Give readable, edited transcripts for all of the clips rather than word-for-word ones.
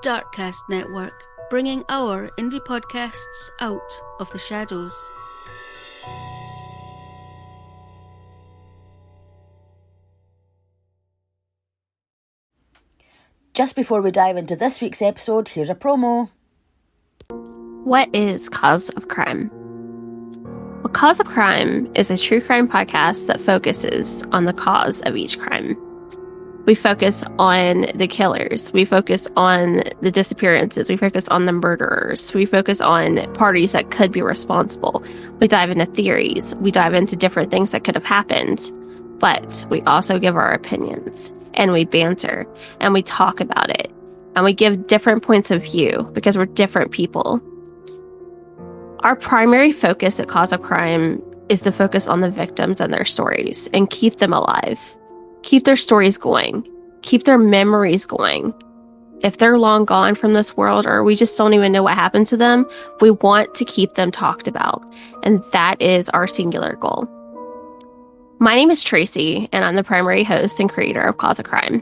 Darkcast Network, bringing our indie podcasts out of the shadows. Just before we dive into this week's episode, here's a promo. What is Cause of Crime? Well, Cause of Crime is a true crime podcast that focuses on the cause of each crime. We focus on the killers. We focus on the disappearances. We focus on the murderers. We focus on parties that could be responsible. We dive into theories. We dive into different things that could have happened. But we also give our opinions, and we banter, and we talk about it, and we give different points of view because we're different people. Our primary focus at Cause of Crime is to focus on the victims and their stories and keep them alive. Keep their stories going. Keep their memories going. If they're long gone from this world or we just don't even know what happened to them, we want to keep them talked about. And that is our singular goal. My name is Tracy, and I'm the primary host and creator of Cause of Crime.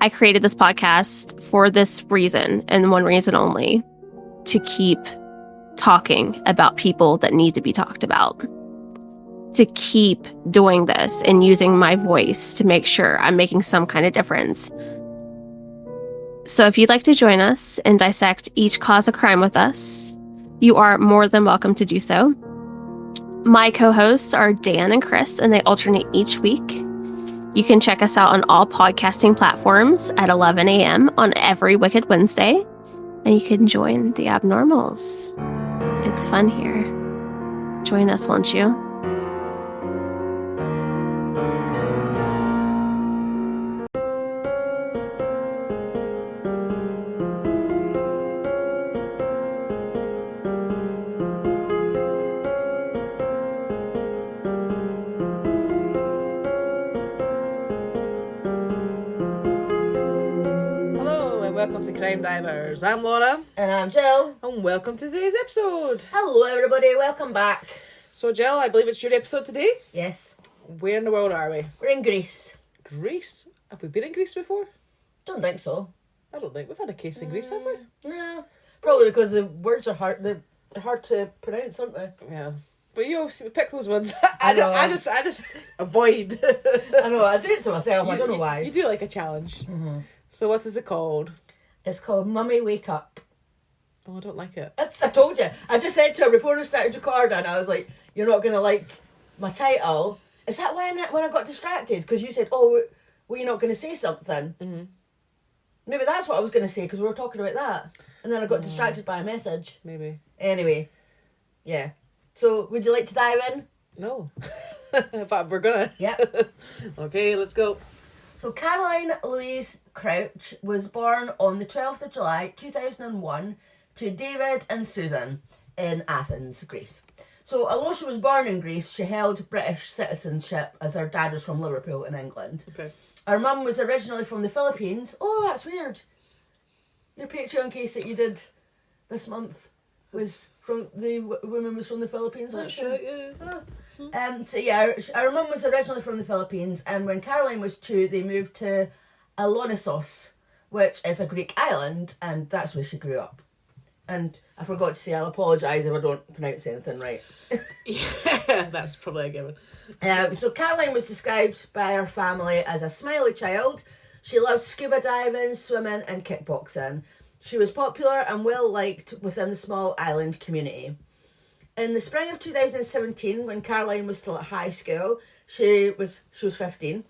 I created this podcast for this reason, and one reason only, to keep talking about people that need to be talked about. To keep doing this and using my voice to make sure I'm making some kind of difference. So if you'd like to join us and dissect each cause of crime with us, you are more than welcome to do so. My co-hosts are Dan and Chris, and they alternate each week. You can check us out on all podcasting platforms at 11 a.m. on every Wicked Wednesday, and you can join the Abnormals. It's fun here. Join us, won't you? Welcome to CrimeDivers. I'm Laura. And I'm Jill. And welcome to today's episode. Hello everybody, welcome back. So Jill, I believe it's your episode today. Yes. Where in the world are we? We're in Greece. Greece? Have we been in Greece before? Don't think so. I don't think we've had a case in Greece, have we? No. Probably because the words are hard. They're hard to pronounce, aren't they? Yeah. But you obviously pick those ones. I just avoid. I know, I do it to myself. I don't know why. You do like a challenge. Mm-hmm. So what is it called? It's called Mummy Wake Up. Oh, I don't like it. I told you. I just said to her before we started recording, I was like, you're not going to like my title. Is that when I got distracted? Because you said, oh, were you not going to say something? Mm-hmm. Maybe that's what I was going to say because we were talking about that. And then I got distracted by a message. Maybe. Anyway, yeah. So, would you like to dive in? No. But we're going to. Yep. Okay, let's go. So, Caroline Louise Crouch was born on the 12th of July 2001 to David and Susan in Athens, Greece. So, although she was born in Greece, she held British citizenship as her dad was from Liverpool in England. Okay. Her mum was originally from the Philippines. Oh, that's weird. Your Patreon case that you did this month was from the woman was from the Philippines, wasn't she? That's right, yeah. Oh. So yeah, her mum was originally from the Philippines, and when Caroline was 2, they moved to Alonissos, which is a Greek island, and that's where she grew up. And I forgot to say, I'll apologise if I don't pronounce anything right. Yeah, that's probably a given. So Caroline was described by her family as a smiley child. She loved scuba diving, swimming and kickboxing. She was popular and well liked within the small island community. In the spring of 2017, when Caroline was still at high school, she was 15,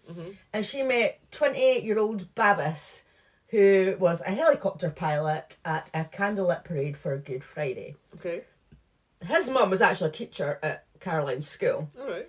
and she met 28-year-old Babis, who was a helicopter pilot at a candlelit parade for Good Friday. Okay. His mum was actually a teacher at Caroline's school. All right.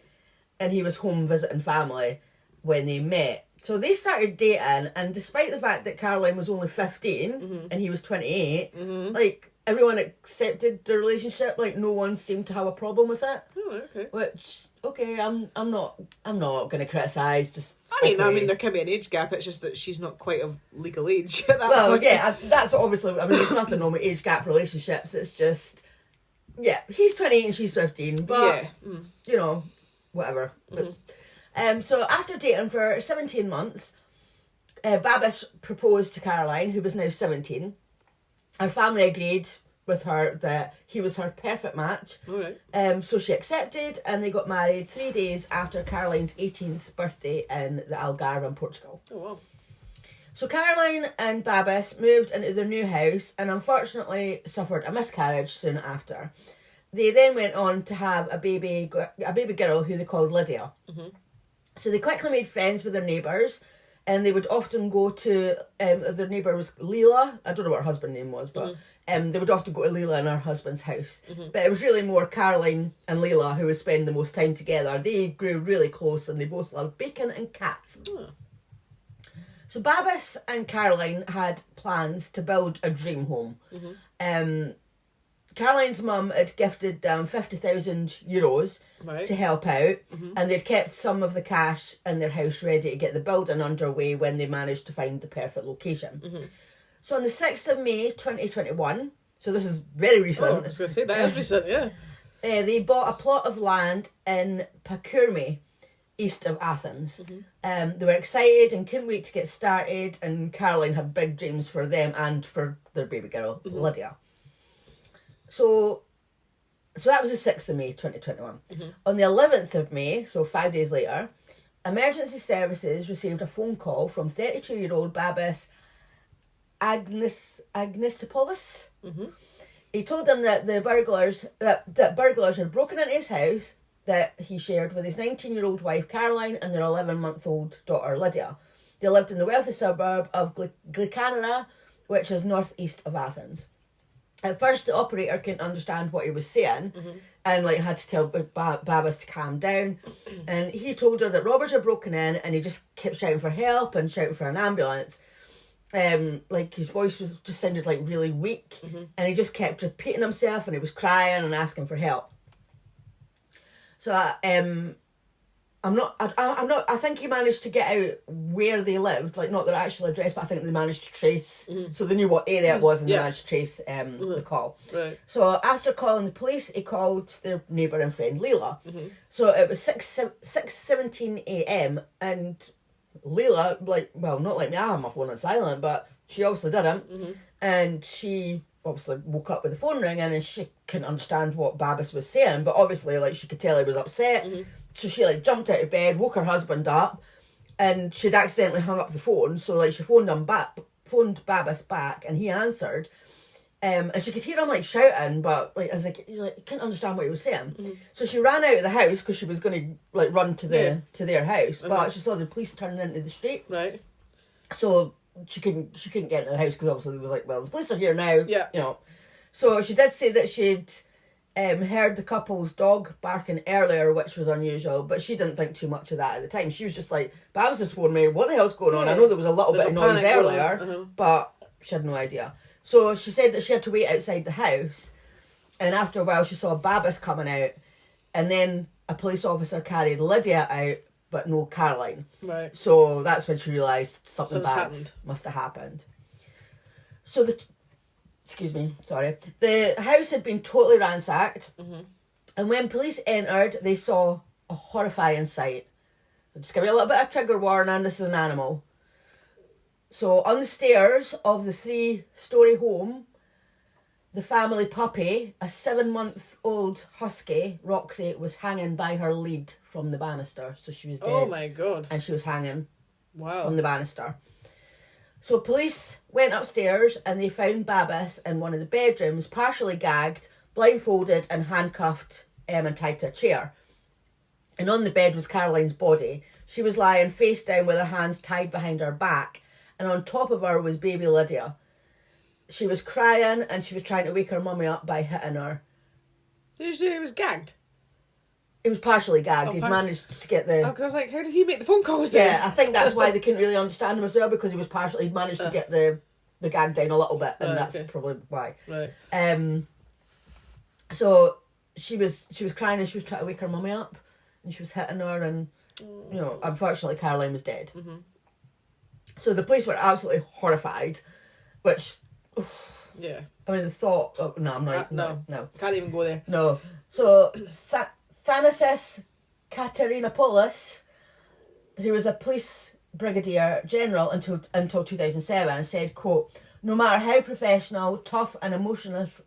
And he was home visiting family when they met. So they started dating, and despite the fact that Caroline was only 15 and he was 28, like, everyone accepted the relationship. Like, no one seemed to have a problem with it. Oh, okay. Which, okay, I'm not going to criticise. Just I mean, there can be an age gap. It's just that she's not quite of legal age at that well, point. yeah, that's obviously. I mean, there's nothing wrong with age gap relationships. It's just, yeah, he's 28 and she's 15, but you know, whatever. But, so after dating for 17 months, Babis proposed to Caroline, who was now 17. Her family agreed with her that he was her perfect match. All right. So she accepted, and they got married 3 days after Caroline's 18th birthday in the Algarve in Portugal. Oh, wow. So Caroline and Babis moved into their new house and unfortunately suffered a miscarriage soon after. They then went on to have a baby girl who they called Lydia. Mm-hmm. So they quickly made friends with their neighbours, and they would often go to, their neighbour was Leela. I don't know what her husband's name was, but they would often go to Leela and her husband's house. Mm-hmm. But it was really more Caroline and Leela who would spend the most time together. They grew really close and they both loved bacon and cats. Oh. So Babis and Caroline had plans to build a dream home. Mm-hmm. Caroline's mum had gifted them €50,000 Right. to help out, Mm-hmm. and they'd kept some of the cash in their house ready to get the building underway when they managed to find the perfect location. Mm-hmm. So on the 6th of May 2021, so this is very recent, Oh, I was going to say, that is recent, yeah. they bought a plot of land in Pakurmi, east of Athens. Mm-hmm. They were excited and couldn't wait to get started, and Caroline had big dreams for them and for their baby girl, Mm-hmm. Lydia. So that was the 6th of May 2021. Mm-hmm. On the 11th of May, so 5 days later, emergency services received a phone call from 32-year-old Babis Agnistopoulos. Mm-hmm. He told them that the burglars that burglars had broken into his house that he shared with his 19-year-old wife Caroline and their 11-month-old daughter Lydia. They lived in the wealthy suburb of Glicanera, which is northeast of Athens. At first, the operator couldn't understand what he was saying, and had to tell Babis to calm down. And he told her that robbers had broken in, and he just kept shouting for help and shouting for an ambulance. His voice was just sounded like really weak, and he just kept repeating himself, and he was crying and asking for help. So I think he managed to get out where they lived, not their actual address, but I think they managed to trace, so they knew what area it was, and they managed to trace the call. Right. So after calling the police, he called their neighbour and friend Leela. So it was 6:17 a.m. and Leela, not like me, I have my phone on silent, but she obviously didn't. And she obviously woke up with the phone ringing, and she couldn't understand what Babis was saying, but obviously she could tell he was upset. So she jumped out of bed, woke her husband up, and she'd accidentally hung up the phone. So she phoned Babis back, and he answered. And she could hear him shouting, but he couldn't understand what he was saying. So she ran out of the house because she was going to run to their house, but she saw the police turning into the street. Right. So she couldn't get into the house because obviously they was the police are here now. Yeah. So she did say that she'd heard the couple's dog barking earlier, which was unusual, but she didn't think too much of that at the time. She was just Babs just phoned me, what the hell's going on? I know there was a little bit of noise earlier, but she had no idea. So she said that she had to wait outside the house, and after a while she saw Babis coming out, and then a police officer carried Lydia out, but no Caroline. Right. So that's when she realised something Something's bad happened. must have happened. So the house had been totally ransacked, and when police entered, they saw a horrifying sight. I'll just give you a little bit of trigger warning, this is an animal. So on the stairs of the 3-storey home, the family puppy, a 7-month-old husky, Roxy, was hanging by her lead from the banister. So she was dead. Oh my God. And she was hanging Wow. from the banister. So police went upstairs and they found Babis in one of the bedrooms, partially gagged, blindfolded and handcuffed and tied to a chair. And on the bed was Caroline's body. She was lying face down with her hands tied behind her back, and on top of her was baby Lydia. She was crying and she was trying to wake her mummy up by hitting her. Did you say he was gagged? He was partially gagged. He'd managed to get the... Because I was like, how did he make the phone calls? Yeah, I think that's why they couldn't really understand him as well, because he'd managed to get the gag down a little bit, and that's probably why. Right. So she was crying and she was trying to wake her mummy up, and she was hitting her, and unfortunately Caroline was dead. So the police were absolutely horrified, which Yeah. I mean the thought of, no, I'm not, no. no, Can't even go there. no. So Thanasis Katerinopoulos, who was a police brigadier general until 2007, said, quote, No matter how professional, tough and emotionless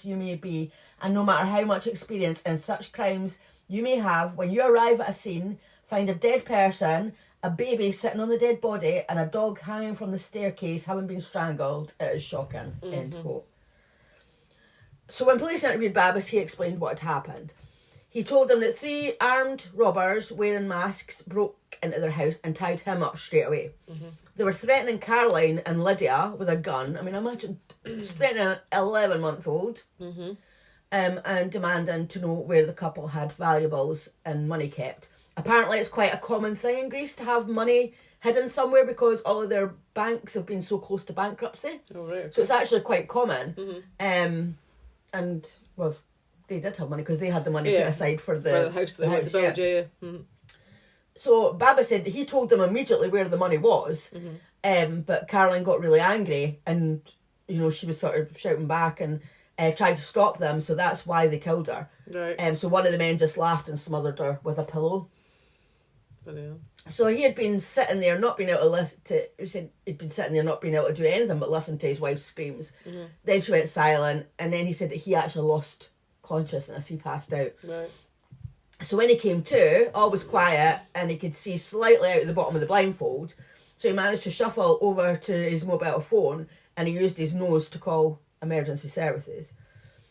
you may be, and no matter how much experience in such crimes you may have, when you arrive at a scene, find a dead person, a baby sitting on the dead body, and a dog hanging from the staircase having been strangled, it is shocking. End quote. So when police interviewed Babis, he explained what had happened. He told them that 3 armed robbers wearing masks broke into their house and tied him up straight away. They were threatening Caroline and Lydia with a gun. I mean, imagine threatening an 11-month-old and demanding to know where the couple had valuables and money kept. Apparently, it's quite a common thing in Greece to have money hidden somewhere because all of their banks have been so close to bankruptcy. Oh, right. Okay. So it's actually quite common. And, well, they did have money because they had the money put aside for the house that they wanted to build. Yeah. So Baba said he told them immediately where the money was, but Caroline got really angry and, you know, she was sort of shouting back and tried to stop them, so that's why they killed her. Right. So one of the men just laughed and smothered her with a pillow. Yeah. So he had been sitting there not being able to listen to, he said he'd been sitting there not being able to do anything but listen to his wife's screams. Then she went silent, and then he said that he actually lost consciousness, he passed out. Right. So when he came to, all was quiet and he could see slightly out of the bottom of the blindfold. So he managed to shuffle over to his mobile phone and he used his nose to call emergency services.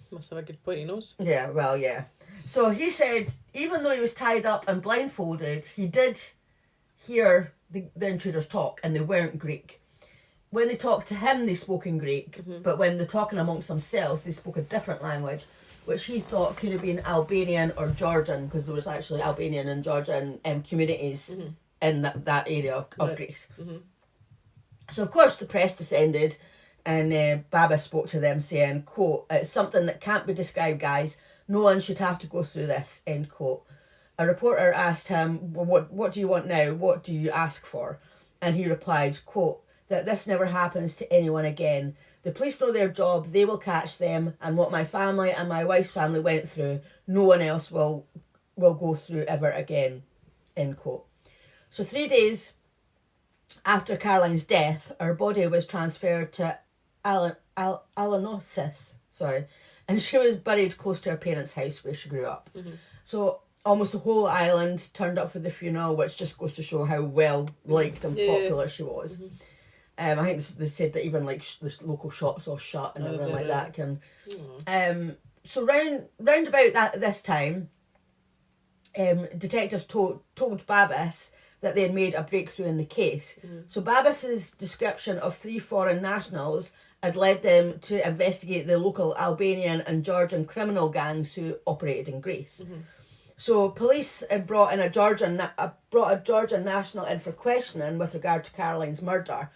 Must have a good pointy nose. Yeah, well, yeah. So he said, even though he was tied up and blindfolded, he did hear the intruders talk, and they weren't Greek. When they talked to him, they spoke in Greek, but when they're talking amongst themselves, they spoke a different language, which he thought could have been Albanian or Georgian, because there was actually Albanian and Georgian communities in that area of Greece. So, of course, the press descended, and Baba spoke to them saying, quote, "It's something that can't be described, guys. No one should have to go through this," end quote. A reporter asked him, well, what do you want now? What do you ask for? And he replied, quote, "That this never happens to anyone again. The police know their job, they will catch them, and what my family and my wife's family went through, no one else will go through ever again," end quote. So 3 days after Caroline's death, her body was transferred to Alanosis, and she was buried close to her parents' house where she grew up. So almost the whole island turned up for the funeral, which just goes to show how well liked and popular she was. I think they said that even like the local shops all shut and everything like that can. So round about this time, detectives told Babis that they had made a breakthrough in the case. So Babis's description of 3 foreign nationals had led them to investigate the local Albanian and Georgian criminal gangs who operated in Greece. So police had brought a Georgian national in for questioning with regard to Caroline's murder.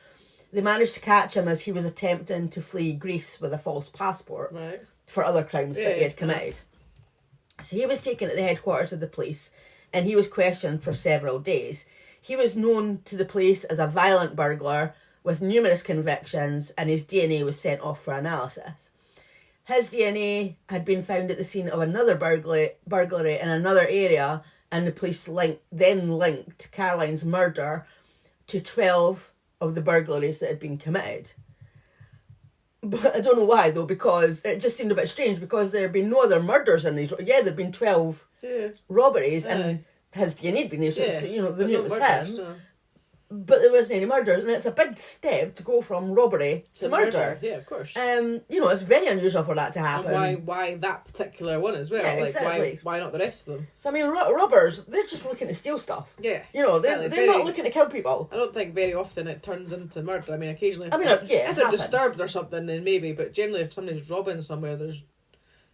They managed to catch him as he was attempting to flee Greece with a false passport for other crimes that he had committed. So he was taken to the headquarters of the police and he was questioned for several days. He was known to the police as a violent burglar with numerous convictions, and his DNA was sent off for analysis. His DNA had been found at the scene of another burglary in another area, and the police then linked Caroline's murder to 12 of the burglaries that had been committed. But I don't know why, though, because it just seemed a bit strange, because there had been no other murders in these. Yeah, there had been 12 robberies, and his DNA had been there, so you know, they knew it was him. No. But there wasn't any murders, and it's a big step to go from robbery to murder. Yeah, of course. You know, it's very unusual for that to happen. And why that particular one as well? Yeah, like, exactly. Why not the rest of them? So, I mean, robbers, they're just looking to steal stuff. Yeah. You know, they're not looking to kill people. I don't think very often it turns into murder. I mean, occasionally. If if they're disturbed or something, then maybe. But generally, if somebody's robbing somewhere,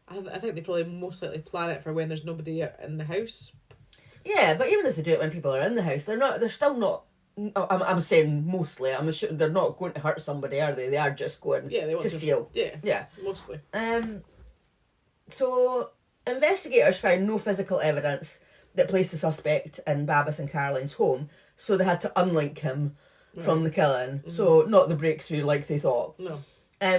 I think they probably most likely plan it for when there's nobody in the house. Yeah, but even if they do it when people are in the house, they're still not. I'm saying mostly. I'm assuming they're not going to hurt somebody, are they? They are just going to steal. Yeah, mostly. So investigators found no physical evidence that placed the suspect in Babis and Caroline's home, so they had to unlink him from the killing. So not the breakthrough like they thought. No.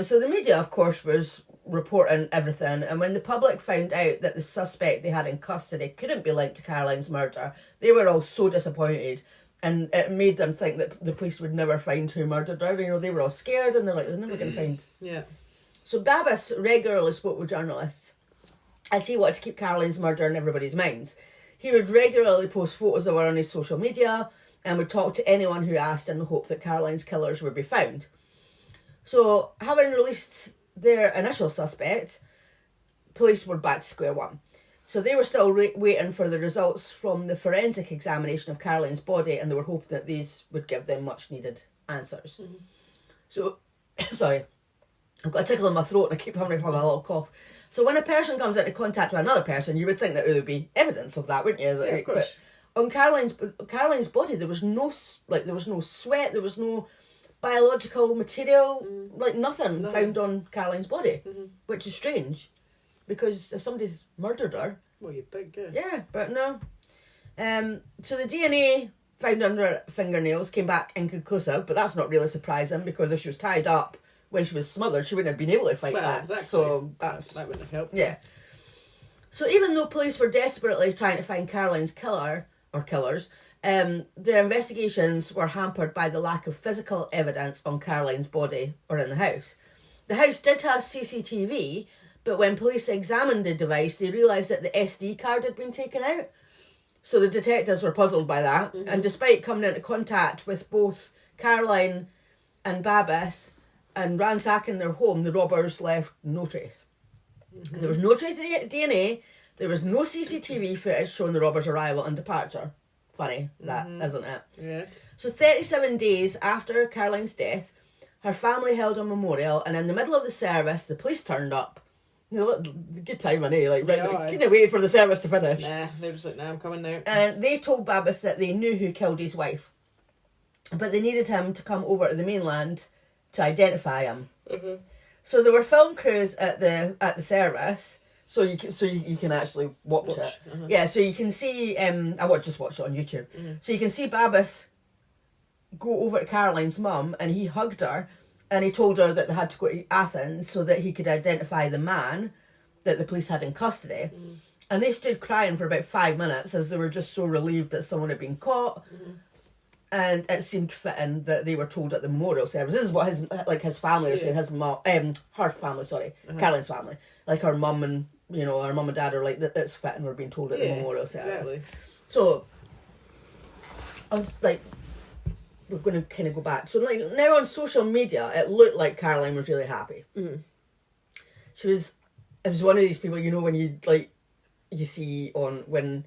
So the media, of course, was reporting everything, and when the public found out that the suspect they had in custody couldn't be linked to Caroline's murder, they were all so disappointed. And it made them think that the police would never find who murdered her. You know, they were all scared and they're like, they're never going to find. Yeah. So Babis regularly spoke with journalists as he wanted to keep Caroline's murder in everybody's minds. He would regularly post photos of her on his social media and would talk to anyone who asked in the hope that Caroline's killers would be found. So, having released their initial suspect, police were back to square one. So they were still waiting for the results from the forensic examination of Caroline's body, and they were hoping that these would give them much needed answers. Mm-hmm. So, sorry, I've got a tickle in my throat and I keep having to have a little cough. So when a person comes into contact with another person, you would think that there would be evidence of that, wouldn't you? Yeah, of course. But on Caroline's body, there was no sweat, there was no biological material, like nothing found on Caroline's body, which is strange, because if somebody's murdered her, well, you'd think, yeah. Yeah, but no. So the DNA found under her fingernails came back inconclusive, but that's not really surprising, because if she was tied up when she was smothered, she wouldn't have been able to fight back. Exactly. So that wouldn't have helped. Yeah. So even though police were desperately trying to find Caroline's killer or killers, their investigations were hampered by the lack of physical evidence on Caroline's body or in the house. The house did have CCTV, but when police examined the device, they realised that the SD card had been taken out. So the detectives were puzzled by that, and despite coming into contact with both Caroline and Babis and ransacking their home, the robbers left no trace. There was no trace of DNA, there was no CCTV footage showing the robbers' arrival and departure. Funny, that, isn't it? Yes. So 37 days after Caroline's death, her family held a memorial, and in the middle of the service, the police turned up. You know, good timing, eh? Like, right, couldn't wait for the service to finish. Nah, they were just like, nah, I'm coming now. And they told Babis that they knew who killed his wife, but they needed him to come over to the mainland to identify him. So there were film crews at the service, so you can actually watch it. Yeah, so you can see. I would just watch it on YouTube. So you can see Babis go over to Caroline's mum, and he hugged her, and he told her that they had to go to Athens so that he could identify the man that the police had in custody. And they stood crying for about 5 minutes as they were just so relieved that someone had been caught. And it seemed fitting that they were told at the memorial service. This is what his family are saying. His mom, her family, sorry, Caroline's family, like her mum and her mum and dad are like, it's fitting we're being told at the memorial service. Exactly. So I was like, we're going to kind of go back. So like now on social media, it looked like Caroline was really happy. She was. It was one of these people, when you see when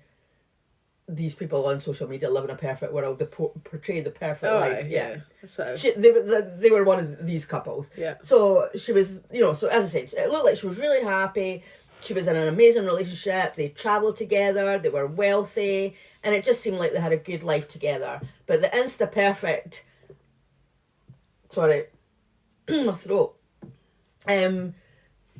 these people on social media live in a perfect world, they portray the perfect life. Yeah. So they were one of these couples. Yeah. So she was, so as I said, it looked like she was really happy. She was in an amazing relationship. They travelled together. They were wealthy. And it just seemed like they had a good life together. But the Insta-perfect... Sorry. My throat. It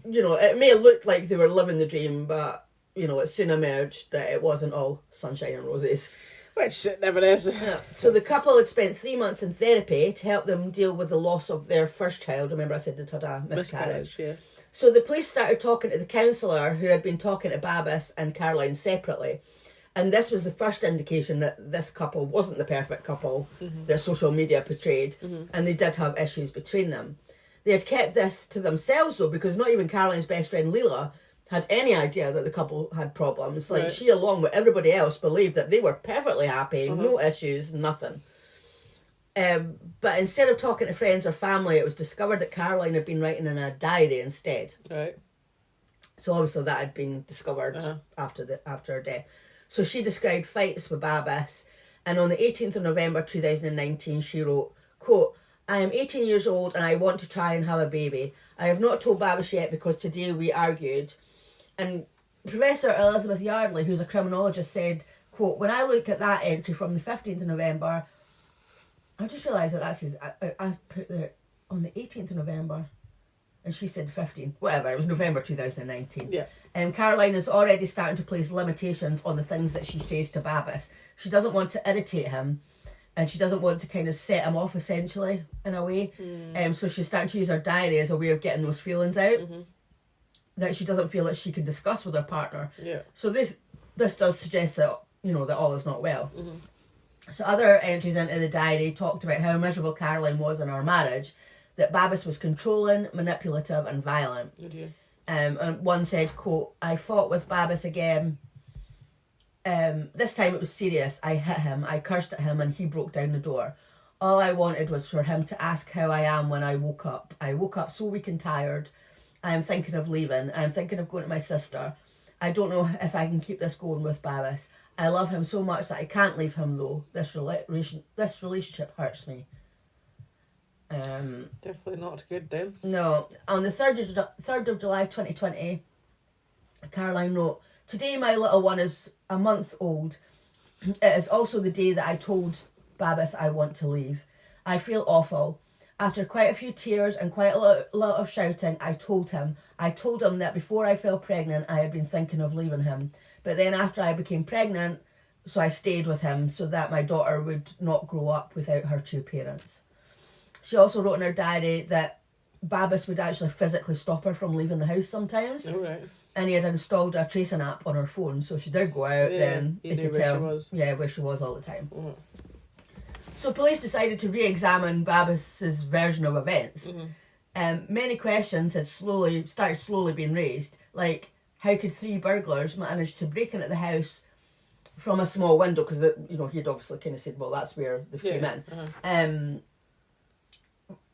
may look like they were living the dream, but... it soon emerged that it wasn't all sunshine and roses. which it never is. Yeah. So the couple had spent 3 months in therapy to help them deal with the loss of their first child. Remember I said they'd had a miscarriage. Yeah. So the police started talking to the counsellor who had been talking to Babis and Caroline separately. And this was the first indication that this couple wasn't the perfect couple that social media portrayed. And they did have issues between them. They had kept this to themselves though, because not even Caroline's best friend Leela had any idea that the couple had problems. Like she, along with everybody else, believed that they were perfectly happy, no issues, nothing. But instead of talking to friends or family, it was discovered that Caroline had been writing in a diary instead. Right. So obviously that had been discovered after her death. So she described fights with Babis, and on the 18th of November 2019 she wrote, quote, "I am 18 years old and I want to try and have a baby. I have not told Babis yet because today we argued." And Professor Elizabeth Yardley, who's a criminologist, said, quote, "When I look at that entry from the 15th of November, I just realised that that's his, I put it on the 18th of November, and she said 15. Whatever, it was November 2019. Yeah. Caroline is already starting to place limitations on the things that she says to Babis. She doesn't want to irritate him, and she doesn't want to kind of set him off, essentially, in a way. So she's starting to use her diary as a way of getting those feelings out that she doesn't feel that she can discuss with her partner. Yeah. So this does suggest that, that all is not well. So other entries into the diary talked about how miserable Caroline was in our marriage, that Babis was controlling, manipulative and violent. Oh dear. And one said, quote, I fought with Babis again. This time it was serious. I hit him, I cursed at him, and he broke down the door. All I wanted was for him to ask how I am when I woke up. I woke up so weak and tired. I am thinking of leaving. I am thinking of going to my sister. I don't know if I can keep this going with Babis. I love him so much that I can't leave him though. This relationship hurts me. Definitely not good then. No. On the 3rd of July 2020, Caroline wrote, today my little one is a month old. It is also the day that I told Babis I want to leave. I feel awful. After quite a few tears and quite a lot of shouting, I told him that before I fell pregnant, I had been thinking of leaving him. But then after I became pregnant, so I stayed with him so that my daughter would not grow up without her two parents. She also wrote in her diary that Babis would actually physically stop her from leaving the house sometimes. All right. And he had installed a tracing app on her phone, so she did go out, then he could tell where she was all the time. Mm-hmm. So police decided to re-examine Babis's version of events. Mm-hmm. Many questions had slowly being raised, like how could 3 burglars manage to break into the house from a small window? Because he'd obviously kind of said, well, that's where they came in. Uh-huh.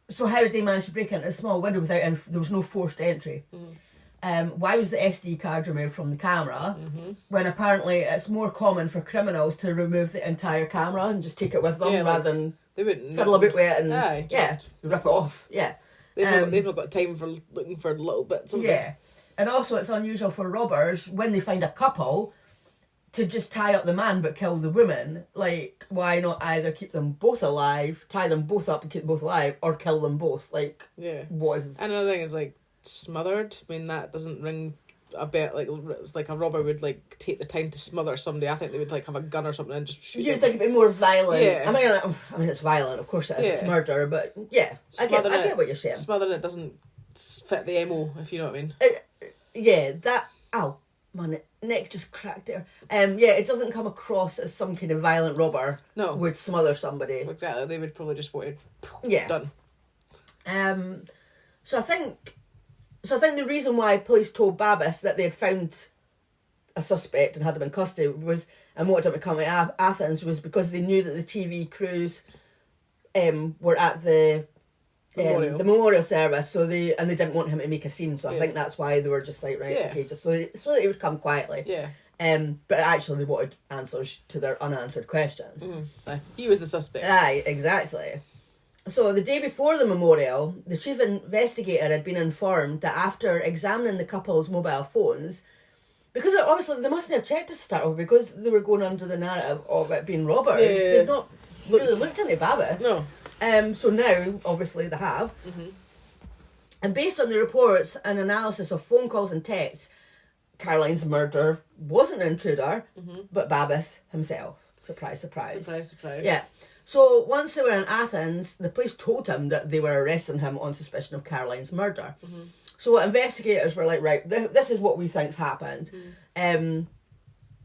So how did they manage to break into a small window without? And there was no forced entry. Mm-hmm. Why was the SD card removed from the camera Mm-hmm. when apparently it's more common for criminals to remove the entire camera and just take it with them rather than they wouldn't fiddle a bit with it and rip it off. Yeah, they've not got time for looking for little bits of yeah. And also it's unusual for robbers when they find a couple to just tie up the man but kill the woman. Like, why not either keep them both alive, tie them both up and keep them both alive, or kill them both? Like, what is... And another thing is, like, smothered. I mean, that doesn't ring a bit like it's like a robber would, like, take the time to smother somebody. I think they would, like, have a gun or something and just shoot You'd think it'd be more violent. Yeah. I mean, it's violent, of course it is. It's murder, but yeah, I get what you're saying. Smothering it doesn't fit the MO, if you know what I mean. My neck just cracked there. It doesn't come across as some kind of violent robber would smother somebody. Exactly, they would probably just want it done. So I think the reason why police told Babis that they had found a suspect and had him in custody and wanted him to come to Athens was because they knew that the TV crews were at the memorial service, so they didn't want him to make a scene, so I think that's why they were just like, okay, just so that he would come quietly. But actually they wanted answers to their unanswered questions. He was the suspect. Aye, exactly. So the day before the memorial, the chief investigator had been informed that after examining the couple's mobile phones, because obviously they mustn't have checked to start with because they were going under the narrative of it being robbers. They've not really looked into Babis. No. So now, obviously, they have. Mm-hmm. And based on the reports and analysis of phone calls and texts, Caroline's murderer wasn't an intruder, but Babis himself. Surprise, surprise. Surprise, surprise. Yeah. So once they were in Athens, the police told him that they were arresting him on suspicion of Caroline's murder. Mm-hmm. So investigators were like, right, this is what we think's happened.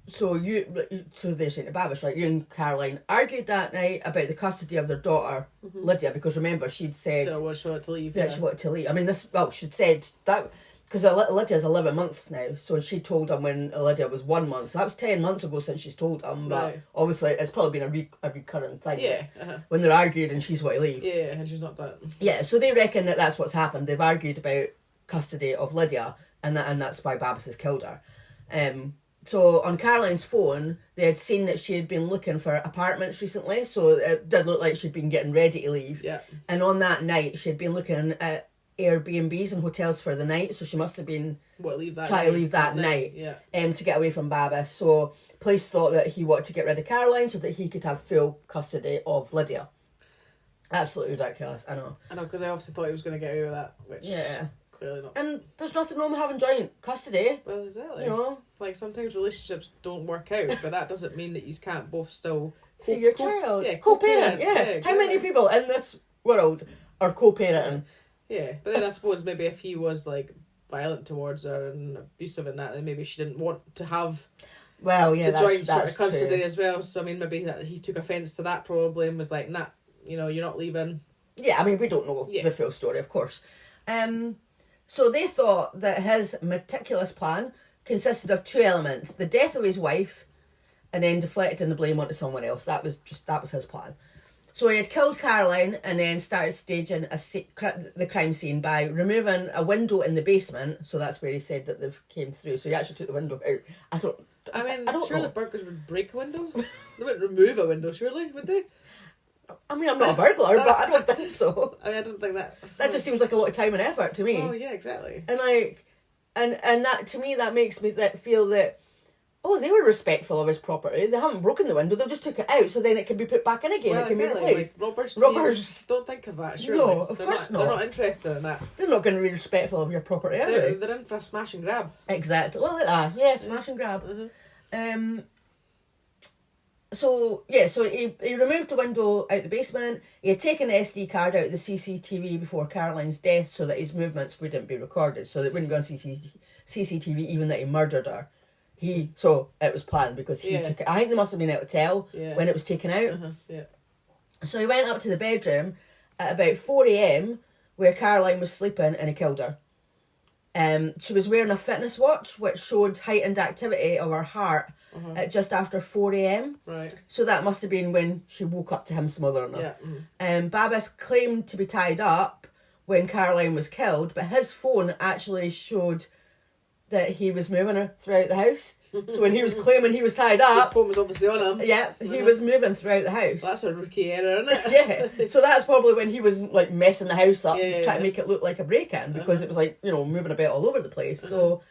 So they're saying to Babis, right, you and Caroline argued that night about the custody of their daughter, Lydia, because remember, she'd said... she wanted to leave. She wanted to leave. I mean, she'd said that... Because Lydia's 11 months now, so she told him when Lydia was 1 month. So that was 10 months ago since she's told him, but obviously it's probably been a recurring thing. Yeah. When they're argued and she's want to leave. Yeah, and she's not done. Yeah, so they reckon that that's what's happened. They've argued about custody of Lydia, and that's why Babis has killed her. So on Caroline's phone, they had seen that she had been looking for apartments recently, so it did look like she'd been getting ready to leave. Yeah. And on that night, she had been looking at Airbnbs and hotels for the night, so she must have been trying to leave that night to get away from Babis. So police thought that he wanted to get rid of Caroline so that he could have full custody of Lydia. Absolutely ridiculous, I know. I know, because I obviously thought he was going to get away with that, which clearly not. And there's nothing wrong with having joint custody. Well, exactly. You know? Like, sometimes relationships don't work out, but that doesn't mean that you can't both still... see your child. Yeah, co-parent. Yeah. Exactly. How many people in this world are co-parenting? Yeah, but then I suppose maybe if he was, like, violent towards her and abusive and that, then maybe she didn't want to have Well, yeah, the that's, joint sort that's of custody true. as well. So I mean, maybe that he took offence to that probably and was like, nah, you know, you're not leaving. Yeah, I mean, we don't know Yeah. the full story, of course. So they thought that his meticulous plan consisted of two elements: the death of his wife, and then deflecting the blame onto someone else. That was his plan. So he had killed Caroline and then started staging the crime scene by removing a window in the basement. So that's where he said that they came through. So he actually took the window out. I mean, I don't surely know. burglars would break a window. They wouldn't remove a window, surely, would they? I mean, I'm not a burglar, but I don't think so. I mean, I don't think that. That just seems like a lot of time and effort to me. Oh yeah, exactly. And like, and that to me that makes me feel that, oh, they were respectful of his property. They haven't broken the window. They just took it out, so then it can be put back in again. Well, it can exactly. be replaced. Like, robbers don't think of that. Surely. No, of they're course They're not. not interested in that. They're not going to be respectful of your property, are they? They're in for a smash and grab. Exactly. Well, like that. Yeah, smash and grab. Mm-hmm. So he removed the window out the basement. He had taken the SD card out of the CCTV before Caroline's death so that his movements wouldn't be recorded, so that it wouldn't be on CCTV even that he murdered her. So it was planned because he took it. I think they must have been able to tell when it was taken out. Yeah. So he went up to the bedroom at about 4 a.m. where Caroline was sleeping and he killed her. She was wearing a fitness watch which showed heightened activity of her heart at just after 4 a.m. Right. So that must have been when she woke up to him smothering her. Yeah. Babis claimed to be tied up when Caroline was killed, but his phone actually showed that he was moving her throughout the house. So when he was claiming he was tied His up, phone was obviously on him. yeah, he was moving throughout the house. That's a rookie error, isn't it? Yeah, so that's probably when he was like messing the house up, Yeah, trying to make it look like a break-in because it was like, you know, moving about all over the place. So,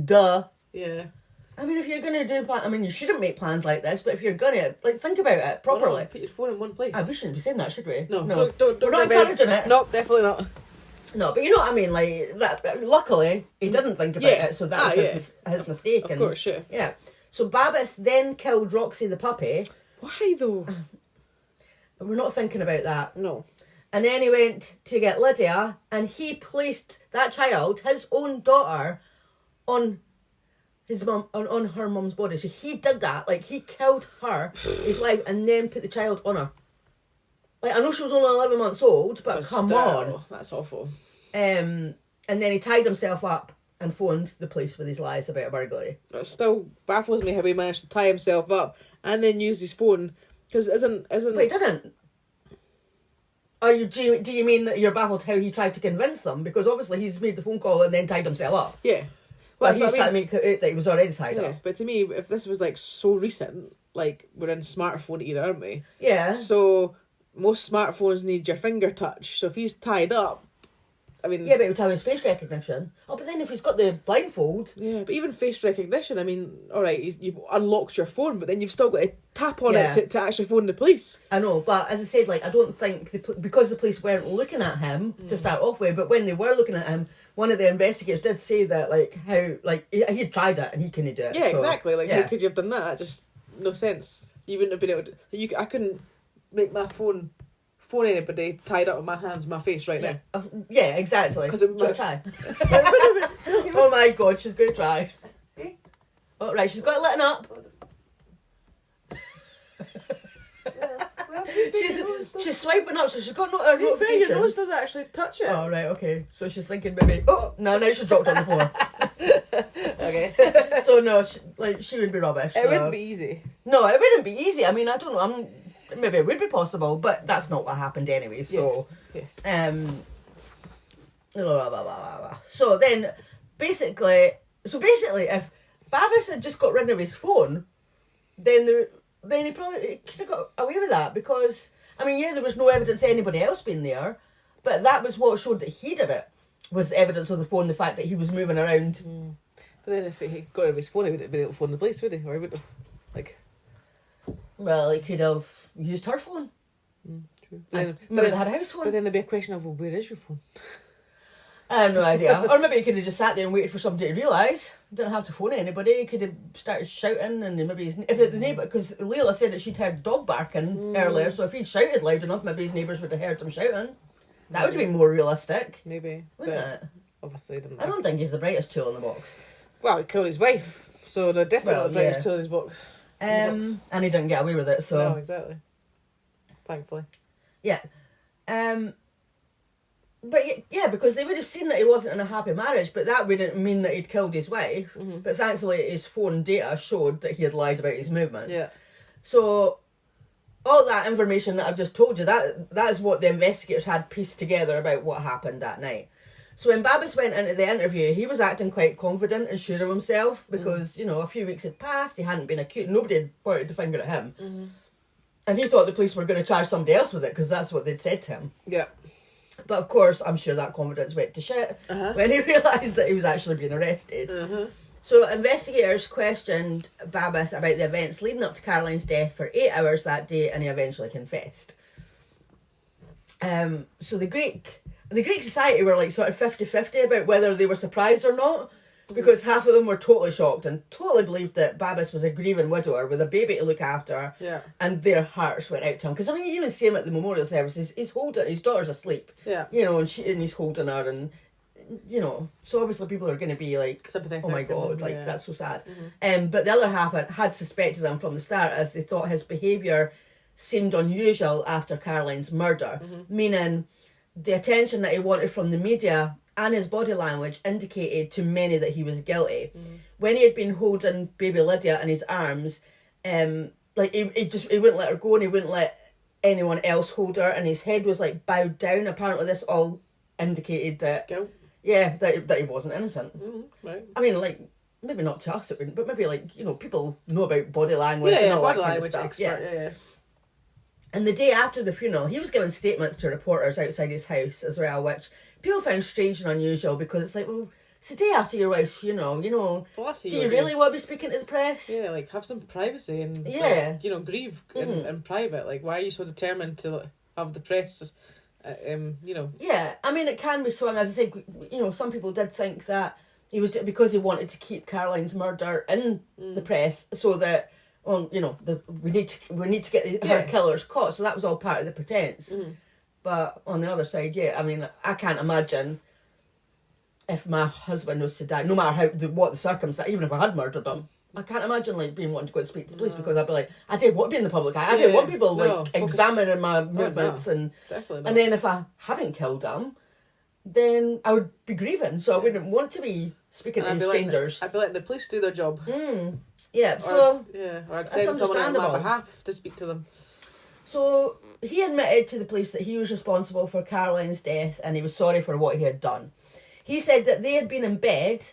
duh. Yeah. I mean, if you're gonna do I mean, you shouldn't make plans like this, but if you're gonna like think about it properly. Well, no, put your phone in one place. We shouldn't be saying that, should we? No, don't We're not recommend- encouraging it. No, definitely not. No, but you know what I mean. Like that. Luckily, he didn't think about it, so that was his mistake. Of course, yeah. Yeah. So Babis then killed Roxy the puppy. Why though? We're not thinking about that. No. And then he went to get Lydia, and he placed that child, his own daughter, on his mum, on her mum's body. So he did that. Like he killed her, his wife, and then put the child on her. Like I know she was only 11 months old, but come on. That's awful. And then he tied himself up and phoned the police with his lies about a burglary. It still baffles me how he managed to tie himself up and then use his phone. Because isn't Wait, he didn't. Do you mean that you're baffled how he tried to convince them? Because obviously he's made the phone call and then tied himself up. Yeah. Well, That's he's what I trying to mean. make it that he was already tied Yeah, up. but to me, if this was like so recent, like we're in smartphone era, aren't we? Yeah. So most smartphones need your finger touch. So if he's tied up, I mean... Yeah, but it would have his face recognition. Oh, but then if he's got the blindfold... Yeah, but even face recognition, I mean, alright, you've unlocked your phone, but then you've still got to tap on it to actually phone the police. I know, but as I said, like, I don't think... because the police weren't looking at him to start off with, but when they were looking at him, one of the investigators did say that, like, how... Like, he had tried it and he couldn't do it. Yeah, so, exactly. Like, yeah. how could you have done that? That just... No sense. You wouldn't have been able to... I couldn't make my phone anybody tied up with my hands, my face right now. Yeah, exactly. Because it Don't try. Oh my god, she's going to try. Oh, right, she's got it lit up. She's swiping up, so she's got Your notifications. nose doesn't actually touch it. Oh, right, okay. So she's thinking maybe... Oh, no, now she's dropped on the floor. Okay. So, no, she would be rubbish. It so. wouldn't be easy. No, it wouldn't be easy. I mean, I don't know. Maybe it would be possible, but that's not what happened anyway. So, yes. Blah, blah, blah, blah, blah. So then, basically, if Babis had just got rid of his phone, then he probably could have got away with that because, I mean, yeah, there was no evidence of anybody else being there, but that was what showed that he did it, was the evidence of the phone, the fact that he was moving around. But then if he got rid of his phone, he wouldn't have been able to phone the police, would he? Or he wouldn't have, like... Well, he could have used her phone. True. Maybe they had a house phone. But then there'd be a question of, well, where is your phone? I have no idea. Or maybe he could have just sat there and waited for somebody to realise. Didn't have to phone anybody. He could have started shouting, and then maybe the neighbour, because Leila said that she'd heard dog barking earlier. So if he'd shouted loud enough, maybe his neighbours would have heard him shouting. That would have been more realistic, Maybe. wouldn't but it? obviously didn't. I don't think he's the brightest tool in the box. Well, he killed his wife. So they definitely got the British children's box. And he didn't get away with it, so... No, exactly. Thankfully. Yeah. But yeah, because they would have seen that he wasn't in a happy marriage, but that wouldn't mean that he'd killed his wife. Mm-hmm. But thankfully his phone data showed that he had lied about his movements. Yeah. So all that information that I've just told you, that is what the investigators had pieced together about what happened that night. So when Babis went into the interview, he was acting quite confident and sure of himself because, you know, a few weeks had passed, he hadn't been accused, nobody had pointed the finger at him. Mm-hmm. And he thought the police were going to charge somebody else with it because that's what they'd said to him. Yeah. But of course, I'm sure that confidence went to shit when he realised that he was actually being arrested. So investigators questioned Babis about the events leading up to Caroline's death for 8 hours that day, and he eventually confessed. So the Greek society were like sort of 50-50 about whether they were surprised or not, because half of them were totally shocked and totally believed that Babis was a grieving widower with a baby to look after, and their hearts went out to him. Because I mean, you even see him at the memorial services, he's holding, his daughter's asleep, you know, and he's holding her, and you know, so obviously people are going to be like, oh my god, like that's so sad. But the other half had suspected him from the start, as they thought his behaviour seemed unusual after Caroline's murder, meaning the attention that he wanted from the media and his body language indicated to many that he was guilty. When he had been holding baby Lydia in his arms, like he wouldn't let her go, and he wouldn't let anyone else hold her, and his head was like bowed down. Apparently this all indicated that Guilt. that he wasn't innocent. Right. I mean, like, maybe not to us it wouldn't, but maybe like, you know, people know about body language and all that kind of stuff. Expert, And the day after the funeral, he was giving statements to reporters outside his house as well, which people found strange and unusual, because it's like, well, it's the day after your wife's funeral, you know. Do you really want to be speaking to the press? Yeah, like, have some privacy and, like, you know, grieve in private. Like, why are you so determined to like, have the press, you know? Yeah, I mean, it can be swung, as I said, you know, some people did think that he was, because he wanted to keep Caroline's murder in the press, so that, well, you know, we need to get her killers caught, so that was all part of the pretense. But on the other side, I mean, I can't imagine if my husband was to die, no matter what the circumstance, even if I had murdered him, I can't imagine like being wanting to go and speak to the police, because I'd be like, I didn't want to be in the public eye. I didn't want people examining my movements, and then if I hadn't killed him, then I would be grieving, so I wouldn't want to be speaking to strangers. I'd be letting the police do their job. Yeah, so... or I'd send someone on my behalf to speak to them. So he admitted to the police that he was responsible for Caroline's death, and he was sorry for what he had done. He said that they had been in bed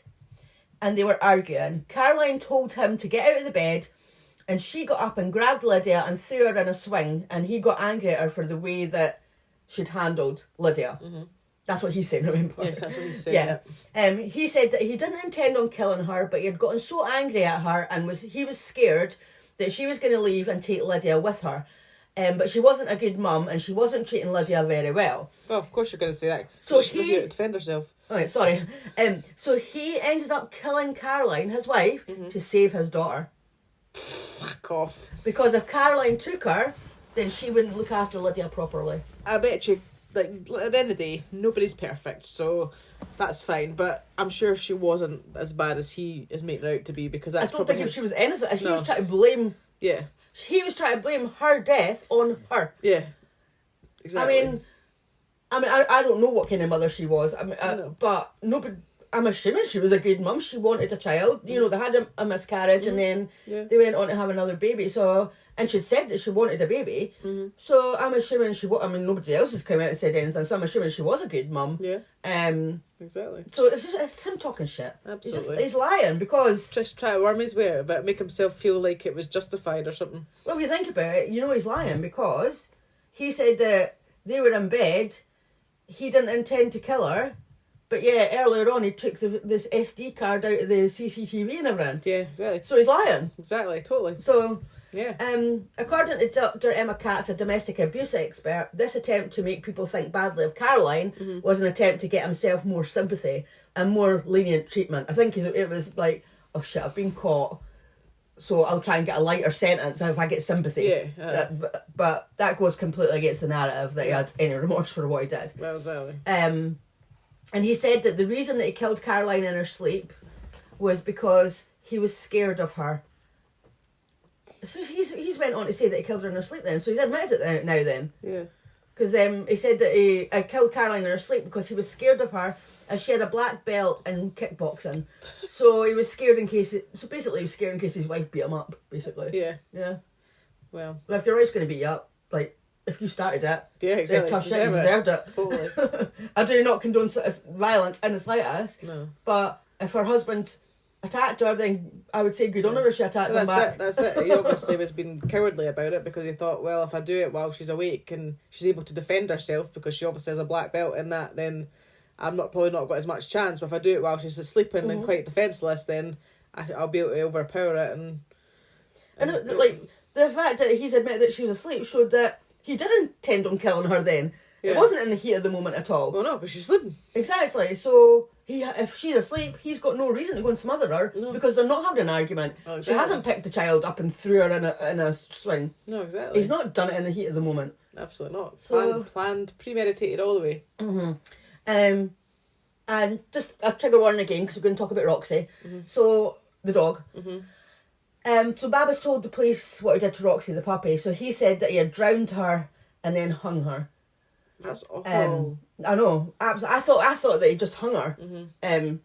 and they were arguing. Caroline told him to get out of the bed, and she got up and grabbed Lydia and threw her in a swing, and he got angry at her for the way that she'd handled Lydia. That's what he said, remember? Yes, that's what he said. He said that he didn't intend on killing her, but he had gotten so angry at her, and he was scared that she was going to leave and take Lydia with her. But she wasn't a good mum, and she wasn't treating Lydia very well. Well, of course you're going to say that. So she's here to defend herself. Oh, right, sorry. So he ended up killing Caroline, his wife, to save his daughter. Fuck off. Because if Caroline took her, then she wouldn't look after Lydia properly. I bet you, like, at the end of the day, nobody's perfect, so that's fine. But I'm sure she wasn't as bad as he is making her out to be, because that's I don't think she was anything. He was trying to blame... Yeah. He was trying to blame her death on her. Yeah. Exactly. I mean, I don't know what kind of mother she was. But nobody... I'm assuming she was a good mum. She wanted a child. You know, they had a miscarriage, and then they went on to have another baby. So, and she'd said that she wanted a baby. So I'm assuming nobody else has come out and said anything. So I'm assuming she was a good mum. Yeah. Exactly. So it's him talking shit. Absolutely. He's lying because... Just try to worm his way out of it, make himself feel like it was justified or something. Well, if you think about it, you know he's lying, because he said that they were in bed, he didn't intend to kill her, but earlier on he took this SD card out of the CCTV and everything. Yeah, really. So he's lying. Exactly, totally. So, yeah. According to Dr. Emma Katz, a domestic abuse expert, this attempt to make people think badly of Caroline was an attempt to get himself more sympathy and more lenient treatment. I think it was like, oh shit, I've been caught, so I'll try and get a lighter sentence if I get sympathy. Yeah. But that goes completely against the narrative that he had any remorse for what he did. Well, exactly. And he said that the reason that he killed Caroline in her sleep was because he was scared of her. So he's went on to say that he killed her in her sleep then. So he's admitted it now then. Yeah. Because he said that he killed Caroline in her sleep because he was scared of her as she had a black belt in kickboxing. So he was scared in case... So basically he was scared in case his wife beat him up, basically. Yeah. Yeah. Well. But if your wife's going to beat you up, like, if you started it... Yeah, exactly. Tough shit, you deserved it. Totally. I do not condone violence in the slightest. No. But if her husband attacked her, then I would say good on her if she attacked him back. That's it. He obviously was being cowardly about it because he thought, well, if I do it while she's awake and she's able to defend herself because she obviously has a black belt in that, then I'm probably not got as much chance. But if I do it while she's sleeping and quite defenceless, then I'll be able to overpower it. And like, the fact that he's admitted that she was asleep showed that he did intend on killing her then. Yeah. It wasn't in the heat of the moment at all. Well, no, because she's sleeping. Exactly. So if she's asleep, he's got no reason to go and smother her because they're not having an argument. Oh, exactly. She hasn't picked the child up and threw her in a swing. No, exactly. He's not done it in the heat of the moment. Absolutely not. So, Planned, premeditated all the way. Mm-hmm. And just a trigger warning again because we're going to talk about Roxy. Mm-hmm. So the dog. Mm-hmm. So Babas told the police what he did to Roxy, the puppy. So he said that he had drowned her and then hung her. That's awful. I know. Absolutely. I thought that he just hung her,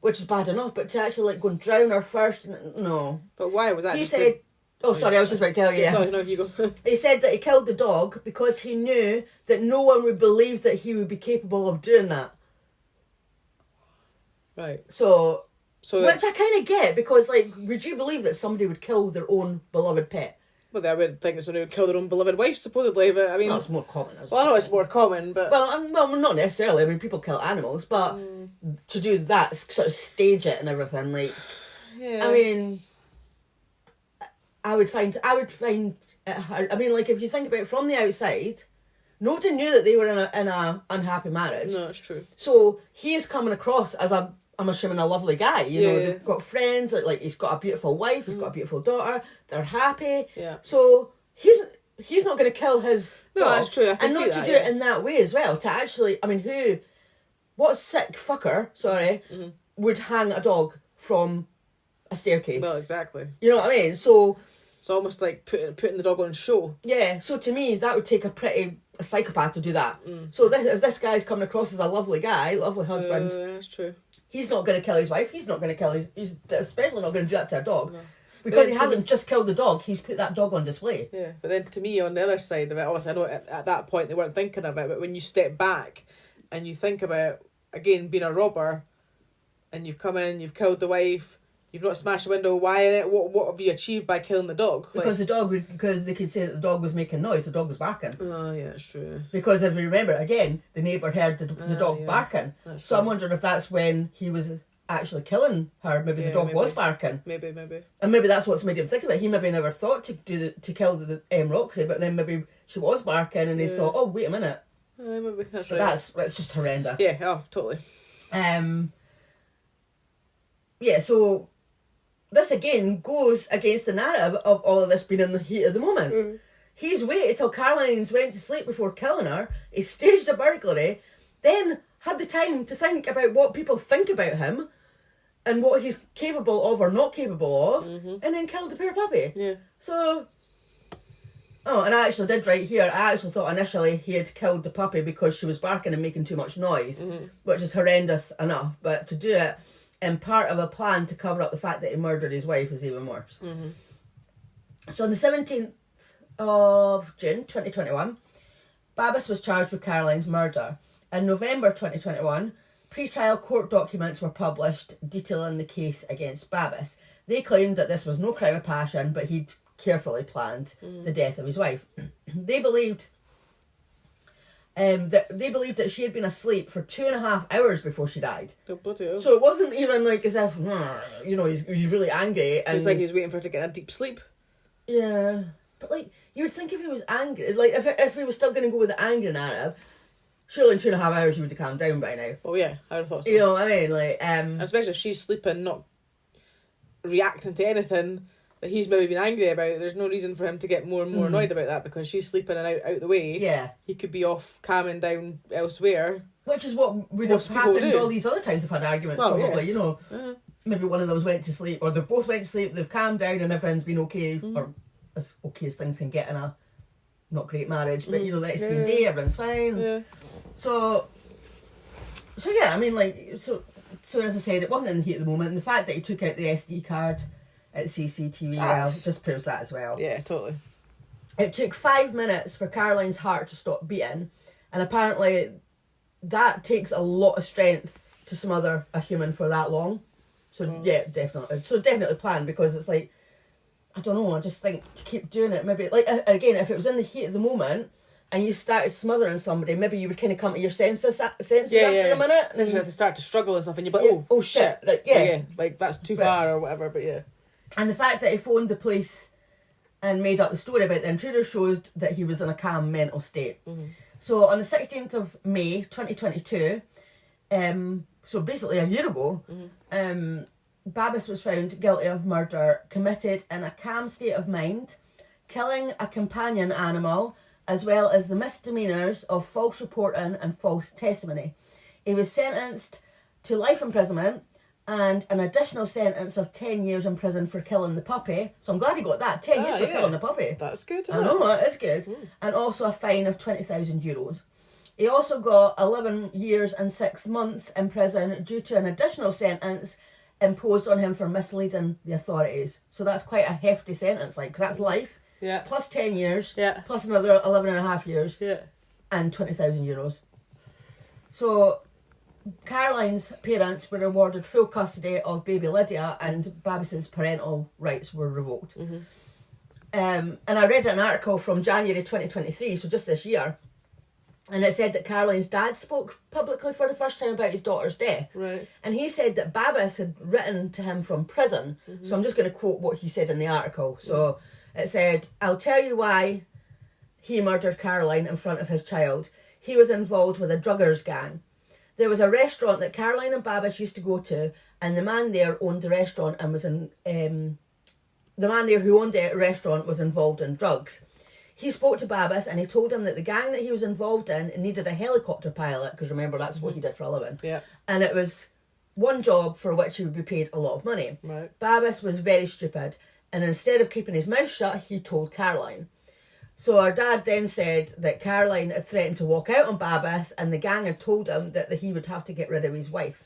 which is bad enough. But to actually like go and drown her first, no. But why was that? He said. Oh, sorry, I was just about to tell you. Yeah. Sorry, no, you go. He said that he killed the dog because he knew that no one would believe that he would be capable of doing that. Right. So which I kind of get because, like, would you believe that somebody would kill their own beloved pet? Well, I would think that somebody would kill their own beloved wife, supposedly, but I mean... That's more common. Well, I know it's more common, but... Well, not necessarily. I mean, people kill animals, but to do that, sort of stage it and everything, like... Yeah. I mean... I would find it hard. I mean, like, if you think about it from the outside, nobody knew that they were in a unhappy marriage. No, it's true. So he is coming across as I'm assuming a lovely guy. You know, Yeah. they've got friends. Like he's got a beautiful wife. He's got a beautiful daughter. They're happy. Yeah. So he's not going to kill his No, dog. that's true. I can and see not that, to do it in that way as well. To actually, I mean, what sick fucker? Sorry, would hang a dog from a staircase? Well, exactly. You know what I mean? So. It's almost like putting the dog on show. Yeah, so to me, that would take a psychopath to do that. So if this guy's coming across as a lovely guy, lovely husband, That's true. he's not going to kill his wife. He's not going to kill he's especially not going to do that to a dog. No. Because he hasn't just killed the dog, he's put that dog on display. Yeah, but then to me, on the other side of it, obviously I know at that point they weren't thinking about it, but when you step back and you think about, again, being a robber, and you've come in, you've killed the wife, you've not smashed the window. Why? What have you achieved by killing the dog? Because because they could say that the dog was making noise. The dog was barking. Oh yeah, it's true. Because if you remember, again, the neighbour heard the dog barking. That's so true. I'm wondering if that's when he was actually killing her. Maybe the dog was barking. Maybe. And maybe that's what's made him think about it. He maybe never thought to kill the Roxy, but then maybe she was barking, and he thought, oh wait a minute. Maybe that's right. That's just horrendous. Yeah. Oh, totally. Yeah. So. This again goes against the narrative of all of this being in the heat of the moment. He's waited till Caroline's went to sleep before killing her. He staged a burglary, then had the time to think about what people think about him and what he's capable of or not capable of, and then killed the poor puppy. Yeah. So, and I actually did write here, I actually thought initially he had killed the puppy because she was barking and making too much noise, which is horrendous enough, but to do it and part of a plan to cover up the fact that he murdered his wife is even worse. So on the 17th of June 2021, Babas was charged with Caroline's murder. In November 2021, pre-trial court documents were published detailing the case against Babas. They claimed that this was no crime of passion, but he'd carefully planned the death of his wife. They believed that she had been asleep for 2.5 hours before she died. Oh, bloody hell. So it wasn't even like as if, he's really angry. And it's like he was waiting for her to get a deep sleep. Yeah. But, like, you would think if he was angry, like, if he was still going to go with the angry narrative, surely in 2.5 hours you would have calmed down by now. Oh, yeah, I would have thought so. You know what I mean? Like, especially if she's sleeping, not reacting to anything that he's maybe been angry about. There's no reason for him to get more and more annoyed about that because she's sleeping and out the way. Yeah. He could be off calming down elsewhere. Which is what would Most have people happened do. all these other times I've had arguments, Well, probably, yeah. you know. maybe one of them's went to sleep, or they both went to sleep, they've calmed down and everything's been okay, or as okay as things can get in a not great marriage, but you know, the next day everything's fine. Yeah. So yeah, I mean, like, so as I said, it wasn't in the heat of the moment, and the fact that he took out the SD card at CCTV, well, just proves that as well. Yeah, totally. It took 5 minutes for Caroline's heart to stop beating, and apparently that takes a lot of strength to smother a human for that long. So yeah, definitely. So definitely planned, because it's like, I don't know, I just think to keep doing it, maybe, like, again, if it was in the heat of the moment and you started smothering somebody, maybe you would kind of come to your senses after a minute. Especially if they start to struggle and stuff, and you're like, oh shit. Like, Like, that's too far or whatever, but yeah. And the fact that he phoned the police and made up the story about the intruder showed that he was in a calm mental state. So on the 16th of May 2022, so basically a year ago, Babis was found guilty of murder committed in a calm state of mind, killing a companion animal, as well as the misdemeanours of false reporting and false testimony. He was sentenced to life imprisonment and an additional sentence of 10 years in prison for killing the puppy. So I'm glad he got that. 10 years for killing the puppy. That's good. I know, it is good. And also a fine of €20,000. He also got 11 years and 6 months in prison due to an additional sentence imposed on him for misleading the authorities. So that's quite a hefty sentence, like, 'cause that's life. Yeah. Plus 10 years. Yeah. Plus another 11 and a half years. Yeah. And €20,000. So Caroline's parents were awarded full custody of baby Lydia, and Babis's parental rights were revoked. And I read an article from January 2023, so just this year, and it said that Caroline's dad spoke publicly for the first time about his daughter's death. Right. And he said that Babis had written to him from prison. So I'm just going to quote what he said in the article. So it said, "I'll tell you why he murdered Caroline in front of his child. He was involved with a druggers gang. There was a restaurant that Caroline and Babis used to go to, and the man there owned the restaurant and was in... the man there who owned the restaurant was involved in drugs. He spoke to Babis and he told him that the gang that he was involved in needed a helicopter pilot, because remember, that's what he did for a living. Yeah. And it was one job for which he would be paid a lot of money. Right. Babis was very stupid, and instead of keeping his mouth shut, he told Caroline. So our dad then said that Caroline had threatened to walk out on Babis, and the gang had told him that he would have to get rid of his wife.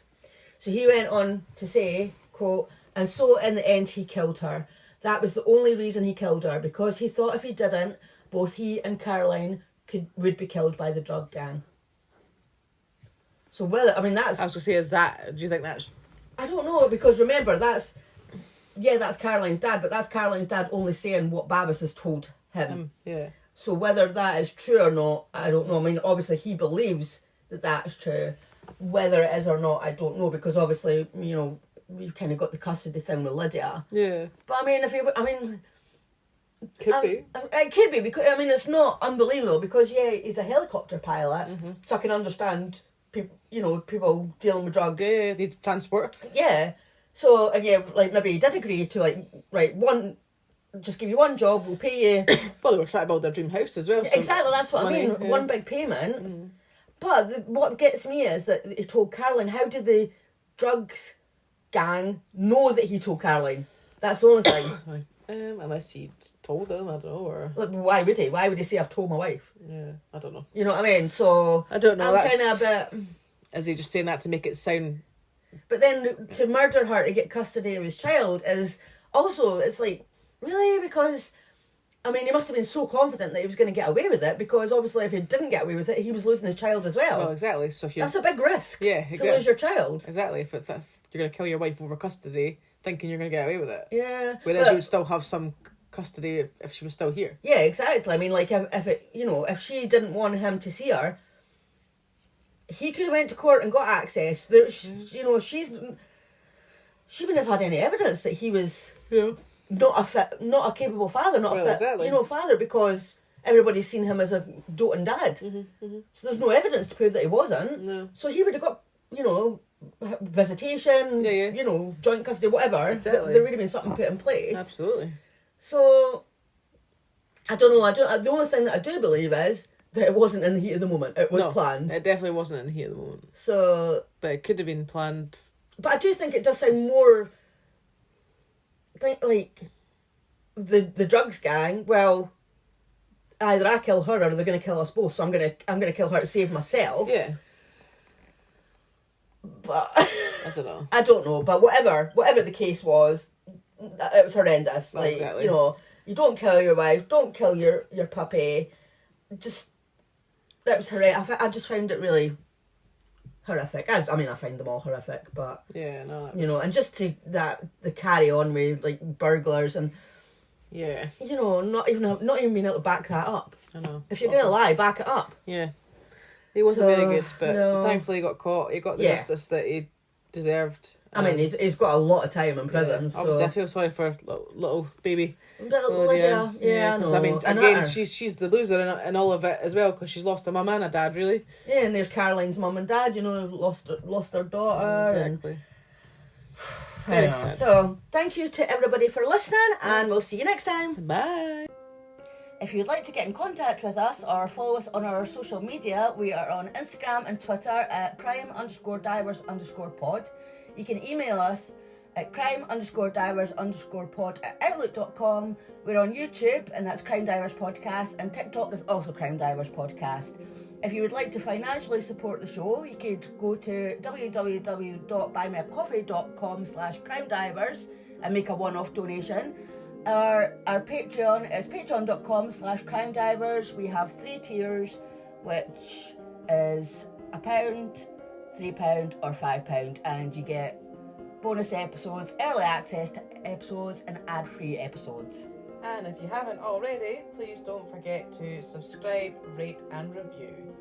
So he went on to say, quote, "And so in the end he killed her. That was the only reason he killed her, because he thought if he didn't, both he and Caroline would be killed by the drug gang." So whether, I mean, that's... I was going to say, is that... Do you think that's... I don't know, because remember, that's Caroline's dad, but that's Caroline's dad only saying what Babis has told him. Yeah. So whether that is true or not, I don't know. I mean, obviously he believes that that's true. Whether it is or not, I don't know, because obviously, you know, we've kind of got the custody thing with Lydia. Yeah. But I mean, Could be. It could be, because I mean, it's not unbelievable, because he's a helicopter pilot, so I can understand people, you know, people dealing with drugs. Yeah, need transport. Yeah. So, and like maybe he did agree to, like, right, just give you one job, we'll pay you. Well, they were trying to build their dream house as well. So exactly, that's what money, I mean. yeah. One big payment. But what gets me is that he told Caroline. How did the drugs gang know that he told Caroline? That's the only thing. Unless he told them, I don't know, or... Like, why would he? Why would he say, "I've told my wife"? Yeah, I don't know. You know what I mean? So... I don't know, I'm kind of a bit... Is he just saying that to make it sound... But then to murder her to get custody of his child is also, it's like, really? Because, I mean, he must have been so confident that he was going to get away with it, because obviously if he didn't get away with it, he was losing his child as well. Well, exactly. So if you... That's a big risk. Yeah, to lose your child. Exactly. If you're going to kill your wife over custody, thinking you're going to get away with it. Yeah. Whereas you would still have some custody if she was still here. Yeah, exactly. I mean, like, if it, you know, if she didn't want him to see her, he could have went to court and got access. There, you know, she wouldn't have had any evidence that he was not a capable father, not a fit, exactly. you know, father, because everybody's seen him as a doting dad. So there's no evidence to prove that he wasn't. No. So he would have got, you know, visitation, you know, joint custody, whatever. Exactly. There would have been something put in place. Absolutely. So, I don't know. The only thing that I do believe is that it wasn't in the heat of the moment. It was planned. It definitely wasn't in the heat of the moment. So, but it could have been planned But I do think it does sound more like the drugs gang. Well, either I kill her or they're going to kill us both. So I'm gonna kill her to save myself. Yeah. But I don't know. But whatever the case was, it was horrendous. Like, exactly. you know, you don't kill your wife, don't kill your puppy. Just, that was horrendous. I just found it really horrific. I find them all horrific, but yeah, no, you know, and just the carry on with like burglars and yeah, you know, not even being able to back that up. I know. If you're gonna lie, back it up. Yeah, he wasn't very good, but no. thankfully he got caught. He got the justice that he deserved. I mean, he's got a lot of time in prison. Yeah. Obviously, I feel sorry for little baby. Yeah, because I mean, again, she's the loser in all of it as well, because she's lost a mum and a dad, really. Yeah, and there's Caroline's mum and dad. You know, lost their daughter. Exactly. Very sad. So, thank you to everybody for listening, and we'll see you next time. Bye. If you'd like to get in contact with us or follow us on our social media, we are on Instagram and Twitter at crime_divers_pod. You can email us at crime_divers_pod@outlook.com. We're on YouTube, and that's Crime Divers Podcast, and TikTok is also Crime Divers Podcast. If you would like to financially support the show, you could go to www.buymeacoffee.com/crimedivers and make a one-off donation. Our Patreon is patreon.com/crimedivers. We have 3 tiers, which is £1, £3 or £5, and you get bonus episodes, early access to episodes, and ad-free episodes. And if you haven't already, please don't forget to subscribe, rate and review.